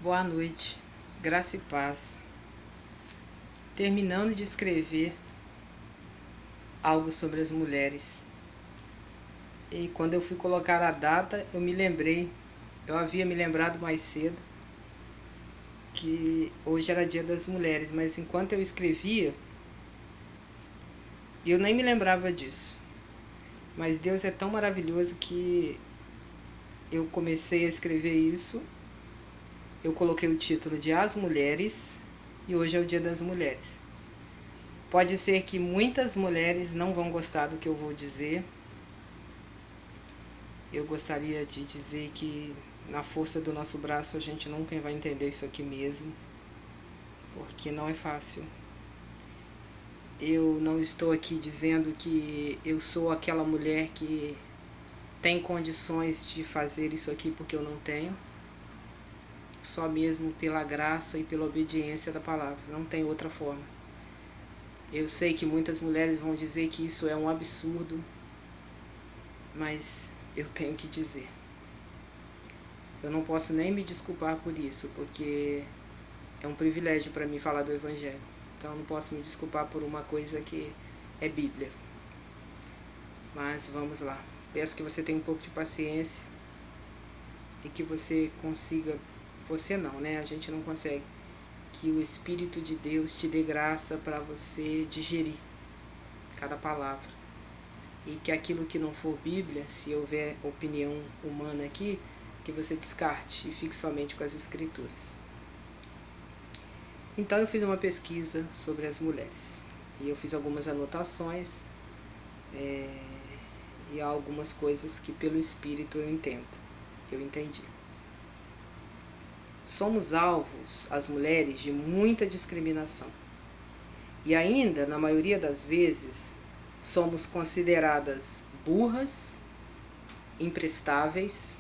Boa noite, graça e paz. Terminando de escrever algo sobre as mulheres. E quando eu fui colocar a data, eu me lembrei, eu havia me lembrado mais cedo, que hoje era Dia das Mulheres, mas enquanto eu escrevia, eu nem me lembrava disso. Mas Deus é tão maravilhoso que eu comecei a escrever isso. Eu coloquei o título de As Mulheres e hoje é o Dia das Mulheres. Pode ser que muitas mulheres não vão gostar do que eu vou dizer. Eu gostaria de dizer que na força do nosso braço a gente nunca vai entender isso aqui mesmo, porque não é fácil. Eu não estou aqui dizendo que eu sou aquela mulher que tem condições de fazer isso aqui porque eu não tenho. Só mesmo pela graça e pela obediência da palavra, não tem outra forma. Eu sei que muitas mulheres vão dizer que isso é um absurdo, mas eu tenho que dizer. Eu não posso nem me desculpar por isso, porque é um privilégio para mim falar do Evangelho. Então eu não posso me desculpar por uma coisa que é Bíblia. Mas vamos lá. Peço que você tenha um pouco de paciência e que você consiga... Você não, né? A gente não consegue. Que o Espírito de Deus te dê graça para você digerir cada palavra. E que aquilo que não for Bíblia, se houver opinião humana aqui, que você descarte e fique somente com as Escrituras. Então eu fiz uma pesquisa sobre as mulheres. E eu fiz algumas anotações e há algumas coisas que pelo Espírito eu entendi. Somos alvos, as mulheres, de muita discriminação. E ainda, na maioria das vezes, somos consideradas burras, imprestáveis,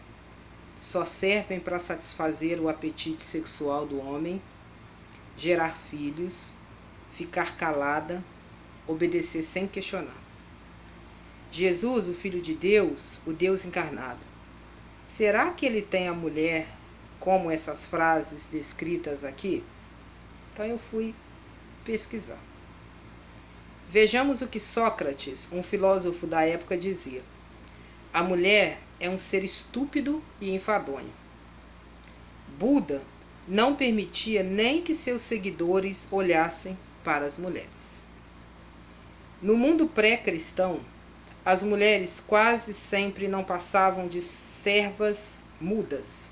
só servem para satisfazer o apetite sexual do homem, gerar filhos, ficar calada, obedecer sem questionar. Jesus, o Filho de Deus, o Deus encarnado, será que ele tem a mulher como essas frases descritas aqui? Então eu fui pesquisar. Vejamos o que Sócrates, um filósofo da época, dizia. A mulher é um ser estúpido e enfadonho. Buda não permitia nem que seus seguidores olhassem para as mulheres. No mundo pré-cristão, as mulheres quase sempre não passavam de servas mudas,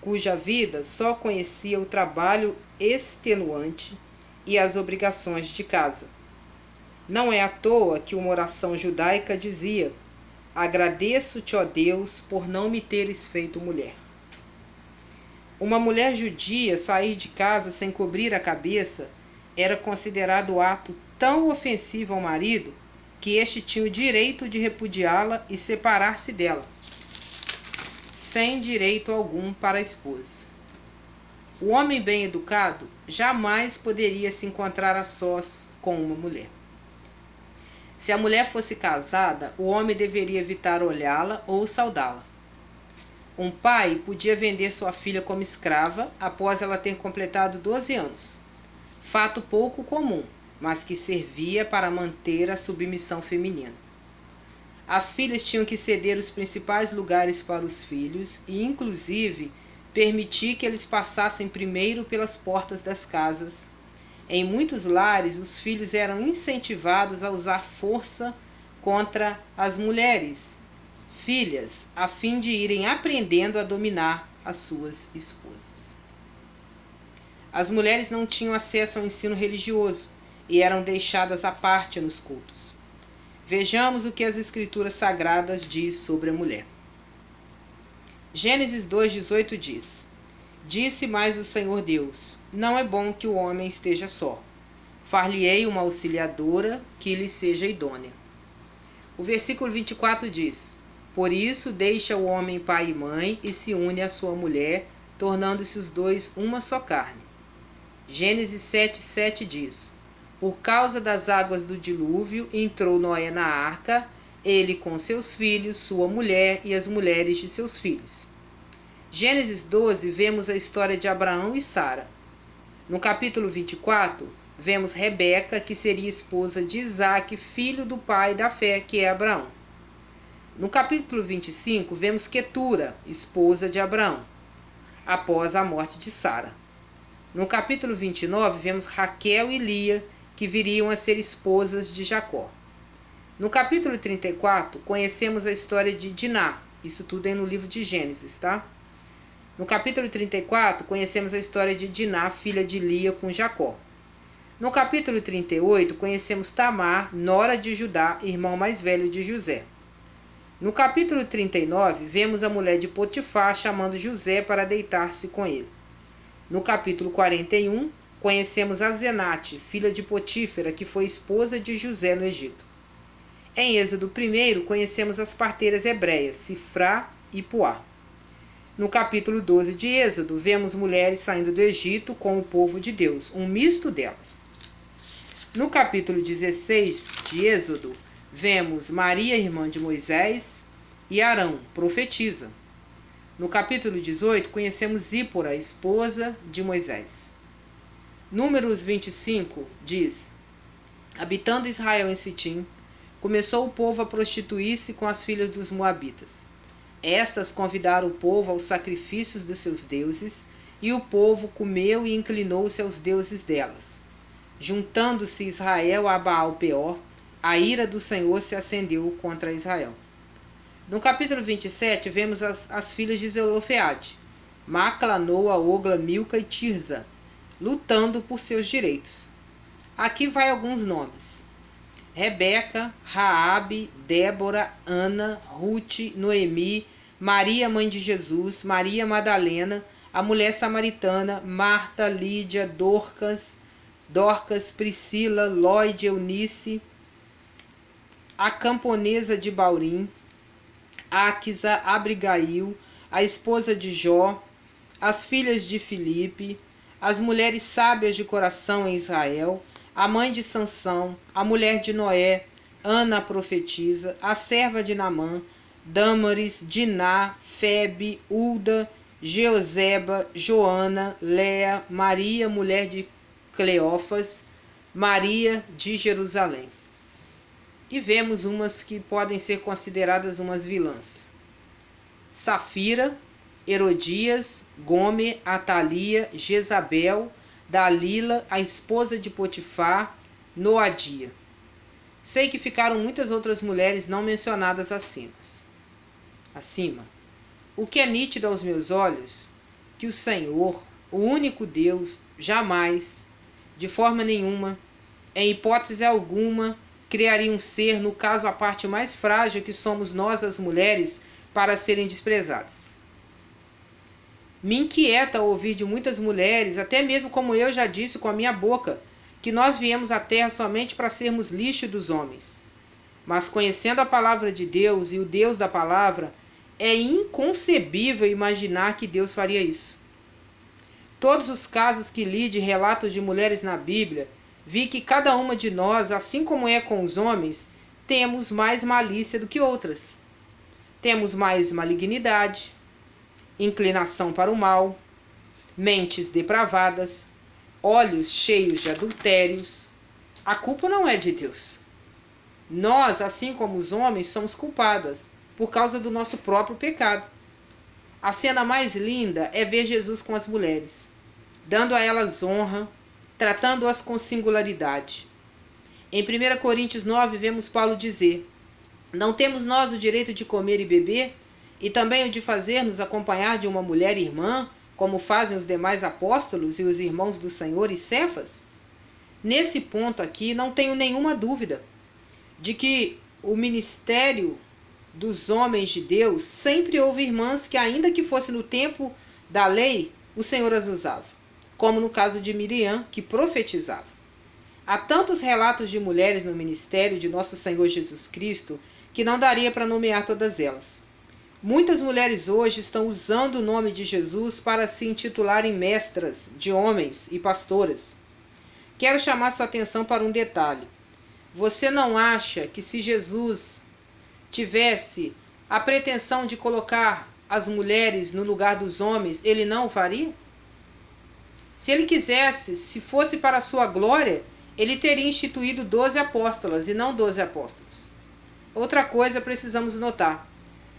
cuja vida só conhecia o trabalho extenuante e as obrigações de casa. Não é à toa que uma oração judaica dizia: agradeço-te, ó Deus, por não me teres feito mulher. Uma mulher judia sair de casa sem cobrir a cabeça era considerado ato tão ofensivo ao marido que este tinha o direito de repudiá-la e separar-se dela, sem direito algum para a esposa. O homem bem educado jamais poderia se encontrar a sós com uma mulher. Se a mulher fosse casada, o homem deveria evitar olhá-la ou saudá-la. Um pai podia vender sua filha como escrava após ela ter completado 12 anos. Fato pouco comum, mas que servia para manter a submissão feminina. As filhas tinham que ceder os principais lugares para os filhos e, inclusive, permitir que eles passassem primeiro pelas portas das casas. Em muitos lares, os filhos eram incentivados a usar força contra as mulheres, filhas, a fim de irem aprendendo a dominar as suas esposas. As mulheres não tinham acesso ao ensino religioso e eram deixadas à parte nos cultos. Vejamos o que as Escrituras Sagradas diz sobre a mulher. Gênesis 2,18 diz: Disse mais o Senhor Deus: Não é bom que o homem esteja só. Far-lhe-ei uma auxiliadora que lhe seja idônea. O versículo 24 diz: Por isso deixa o homem pai e mãe e se une à sua mulher, tornando-se os dois uma só carne. Gênesis 7,7 diz: Por causa das águas do dilúvio, entrou Noé na arca, ele com seus filhos, sua mulher e as mulheres de seus filhos. Gênesis 12, vemos a história de Abraão e Sara. No capítulo 24, vemos Rebeca, que seria esposa de Isaque, filho do pai da fé, que é Abraão. No capítulo 25, vemos Quetura, esposa de Abraão, após a morte de Sara. No capítulo 29, vemos Raquel e Lia, que viriam a ser esposas de Jacó. No capítulo 34, conhecemos a história de Diná. Isso tudo é no livro de Gênesis, tá? No capítulo 34, conhecemos a história de Diná, filha de Lia, com Jacó. No capítulo 38, conhecemos Tamar, nora de Judá, irmão mais velho de José. No capítulo 39, vemos a mulher de Potifar chamando José para deitar-se com ele. No capítulo 41, conhecemos Azenate, filha de Potífera, que foi esposa de José no Egito. Em Êxodo 1, conhecemos as parteiras hebreias, Sifrá e Puá. No capítulo 12 de Êxodo, vemos mulheres saindo do Egito com o povo de Deus, um misto delas. No capítulo 16 de Êxodo, vemos Maria, irmã de Moisés, e Arão, profetiza. No capítulo 18, conhecemos Zípora, esposa de Moisés. Números 25 diz: habitando Israel em Sitim, começou o povo a prostituir-se com as filhas dos moabitas. Estas convidaram o povo aos sacrifícios dos seus deuses, e o povo comeu e inclinou-se aos deuses delas. Juntando-se Israel a Baal-peor, a ira do Senhor se acendeu contra Israel. No capítulo 27, vemos as filhas de Zelofeade, Macla, Noa, Ogla, Milca e Tirza, lutando por seus direitos. Aqui vai alguns nomes: Rebeca, Raabe, Débora, Ana, Rute, Noemi, Maria, mãe de Jesus, Maria Madalena, a mulher samaritana, Marta, Lídia, Dorcas, Priscila, Lóide, Eunice, a camponesa de Baurim, Áquisa, Abigail, a esposa de Jó, as filhas de Filipe, as mulheres sábias de coração em Israel, a mãe de Sansão, a mulher de Noé, Ana a profetisa, a serva de Naamã, Dâmaris, Diná, Febe, Ulda, Jeoseba, Joana, Léa, Maria, mulher de Cleófas, Maria de Jerusalém. E vemos umas que podem ser consideradas umas vilãs: Safira, Herodias, Gomer, Atalia, Jezabel, Dalila, a esposa de Potifar, Noadia. Sei que ficaram muitas outras mulheres não mencionadas acima. O que é nítido aos meus olhos, que o Senhor, o único Deus, jamais, de forma nenhuma, em hipótese alguma, criaria um ser, no caso a parte mais frágil que somos nós as mulheres, para serem desprezadas. Me inquieta ouvir de muitas mulheres, até mesmo como eu já disse com a minha boca, que nós viemos à terra somente para sermos lixo dos homens. Mas conhecendo a palavra de Deus e o Deus da palavra, é inconcebível imaginar que Deus faria isso. Todos os casos que li de relatos de mulheres na Bíblia, vi que cada uma de nós, assim como é com os homens, temos mais malícia do que outras. Temos mais malignidade, inclinação para o mal, mentes depravadas, olhos cheios de adultérios. A culpa não é de Deus. Nós, assim como os homens, somos culpadas por causa do nosso próprio pecado. A cena mais linda é ver Jesus com as mulheres, dando a elas honra, tratando-as com singularidade. Em 1 Coríntios 9, vemos Paulo dizer: não temos nós o direito de comer e beber, e também o de fazer-nos acompanhar de uma mulher irmã, como fazem os demais apóstolos e os irmãos do Senhor e Cefas? Nesse ponto aqui, não tenho nenhuma dúvida de que o ministério dos homens de Deus sempre houve irmãs que, ainda que fosse no tempo da lei, o Senhor as usava, como no caso de Miriam, que profetizava. Há tantos relatos de mulheres no ministério de nosso Senhor Jesus Cristo que não daria para nomear todas elas. Muitas mulheres hoje estão usando o nome de Jesus para se intitularem mestras de homens e pastoras. Quero chamar sua atenção para um detalhe. Você não acha que se Jesus tivesse a pretensão de colocar as mulheres no lugar dos homens, ele não o faria? Se ele quisesse, se fosse para a sua glória, ele teria instituído 12 apóstolas e não 12 apóstolos. Outra coisa precisamos notar.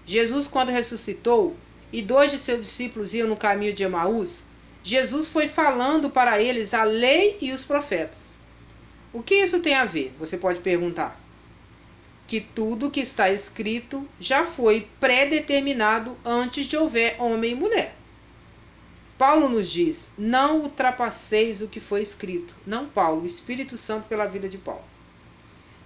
Jesus, quando ressuscitou e 2 de seus discípulos iam no caminho de Emaús, Jesus foi falando para eles a lei e os profetas. O que isso tem a ver? Você pode perguntar. Que tudo que está escrito já foi pré-determinado antes de houver homem e mulher. Paulo nos diz, não ultrapasseis o que foi escrito. Não Paulo, o Espírito Santo pela vida de Paulo.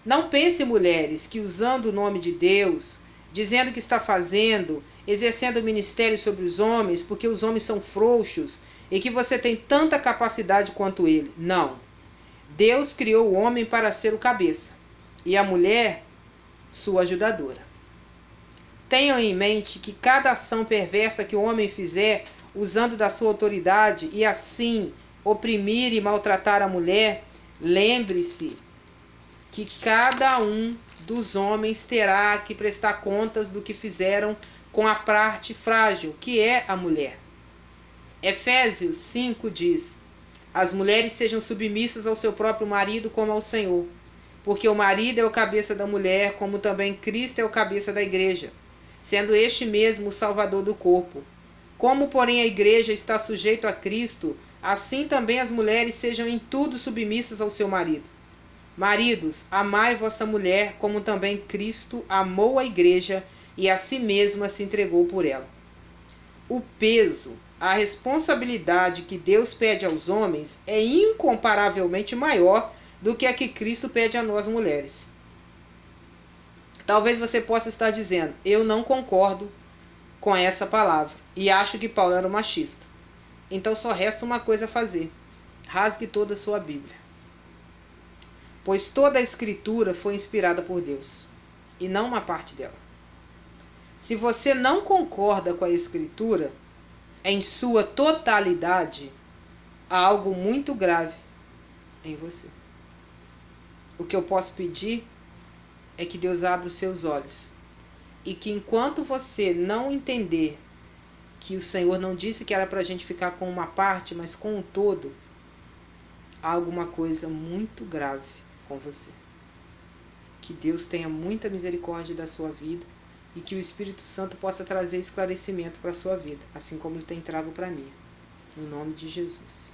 Não pense, mulheres, que usando o nome de Deus, dizendo que está fazendo, exercendo o ministério sobre os homens, porque os homens são frouxos, e que você tem tanta capacidade quanto ele. Não. Deus criou o homem para ser o cabeça, e a mulher, sua ajudadora. Tenham em mente que cada ação perversa que o homem fizer, usando da sua autoridade e assim oprimir e maltratar a mulher, lembre-se que cada um dos homens terá que prestar contas do que fizeram com a parte frágil, que é a mulher. Efésios 5 diz: as mulheres sejam submissas ao seu próprio marido como ao Senhor, porque o marido é o cabeça da mulher, como também Cristo é o cabeça da igreja, sendo este mesmo o salvador do corpo. Como, porém, a igreja está sujeita a Cristo, assim também as mulheres sejam em tudo submissas ao seu marido. Maridos, amai vossa mulher, como também Cristo amou a igreja e a si mesma se entregou por ela. O peso, a responsabilidade que Deus pede aos homens é incomparavelmente maior do que a que Cristo pede a nós mulheres. Talvez você possa estar dizendo, eu não concordo com essa palavra e acho que Paulo era um machista. Então só resta uma coisa a fazer. Rasgue toda a sua Bíblia. Pois toda a Escritura foi inspirada por Deus, e não uma parte dela. Se você não concorda com a Escritura, em sua totalidade, há algo muito grave em você. O que eu posso pedir é que Deus abra os seus olhos, e que enquanto você não entender que o Senhor não disse que era para a gente ficar com uma parte, mas com o todo, há alguma coisa muito grave com você. Que Deus tenha muita misericórdia da sua vida e que o Espírito Santo possa trazer esclarecimento para a sua vida, assim como ele tem trago para mim. No nome de Jesus.